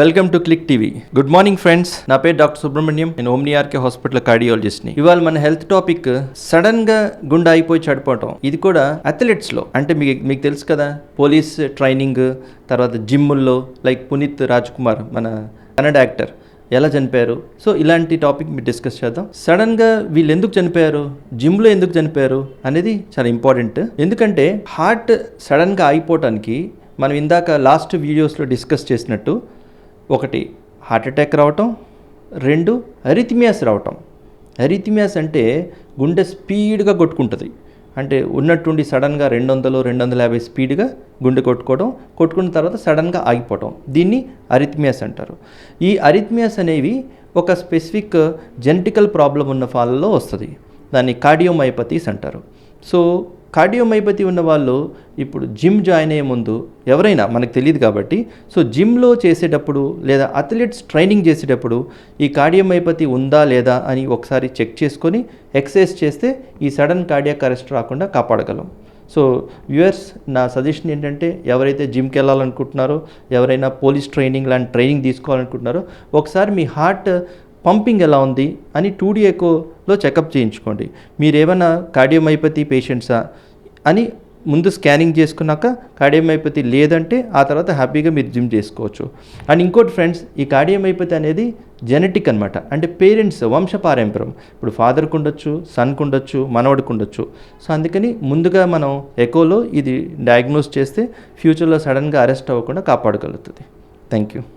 Welcome to click TV. Good morning friends, నా పేరు doctor Subrahmanyam. నేను ఓమ్నిఆర్కే హాస్పిటల్ కార్డియాలజిస్ట్ని. ఇవాళ మన హెల్త్ టాపిక్ సడన్ గా గుండె అయిపోయి చడిపోవటం. ఇది కూడా అథ్లెట్స్ లో, అంటే మీకు తెలుసు కదా, పోలీస్ ట్రైనింగ్ తర్వాత జిమ్ముల్లో లైక్ పునీత్ రాజ్ కుమార్, మన కన్నడ యాక్టర్, ఎలా చనిపోయారు. సో ఇలాంటి టాపిక్ మీరు డిస్కస్ చేద్దాం. సడన్గా వీళ్ళు ఎందుకు చనిపోయారు, జిమ్లో ఎందుకు చనిపోయారు అనేది చాలా ఇంపార్టెంట్. ఎందుకంటే హార్ట్ సడన్గా అయిపోవటానికి మనం ఇందాక లాస్ట్ వీడియోస్లో డిస్కస్ చేసినట్టు, ఒకటి హార్ట్ అటాక్ రావటం, రెండు అరిథమియాస్ రావటం. అరిథమియాస్ అంటే గుండె స్పీడ్గా కొట్టుకుంటుంది, అంటే ఉన్నట్టుండి సడన్గా 200-250 స్పీడ్గా గుండె కొట్టుకున్న తర్వాత సడన్గా ఆగిపోవటం, దీన్ని అరిథమియాస్ అంటారు. ఈ అరిథమియాస్ అనేవి ఒక స్పెసిఫిక్ జెనెటికల్ ప్రాబ్లం ఉన్న వాళ్ళలో వస్తుంది. దాన్ని కార్డియోమైపతీస్ అంటారు. సో కార్డియోమైపతి ఉన్న వాళ్ళు ఇప్పుడు జిమ్ జాయిన్ అయ్యే ముందు, ఎవరైనా మనకు తెలియదు కాబట్టి, సో జిమ్లో చేసేటప్పుడు లేదా అథ్లెట్స్ ట్రైనింగ్ చేసేటప్పుడు ఈ కార్డియోమైపతి ఉందా లేదా అని ఒకసారి చెక్ చేసుకొని ఎక్సర్సైజ్ చేస్తే ఈ సడన్ కార్డియాక్ అరెస్ట్ రాకుండా కాపాడగలం. సో వ్యూయర్స్, నా సజెషన్ ఏంటంటే, ఎవరైతే జిమ్కి వెళ్ళాలనుకుంటున్నారో, ఎవరైనా పోలీస్ ట్రైనింగ్ లాంటి ట్రైనింగ్ తీసుకోవాలనుకుంటున్నారో, ఒకసారి మీ హార్ట్ పంపింగ్ ఎలా ఉంది అని 2D ఎకోలో చెకప్ చేయించుకోండి. మీరు ఏమైనా కార్డియోమైపతి పేషెంట్సా అని ముందు స్కానింగ్ చేసుకున్నాక కార్డియోమైపతి లేదంటే ఆ తర్వాత హ్యాపీగా మీరు జిమ్ చేసుకోవచ్చు. అండ్ ఇంకోటి ఫ్రెండ్స్, ఈ కార్డియోమైపతి అనేది జెనెటిక్ అనమాట, అంటే పేరెంట్స్ వంశపారంపర్యం. ఇప్పుడు ఫాదర్కి ఉండొచ్చు, సన్కి ఉండొచ్చు, మనవడికి ఉండొచ్చు. సో అందుకని ముందుగా మనం ఎకోలో ఇది డయాగ్నోస్ చేస్తే ఫ్యూచర్లో సడన్గా అరెస్ట్ అవ్వకుండా కాపాడగలుగుతుంది. Thank you.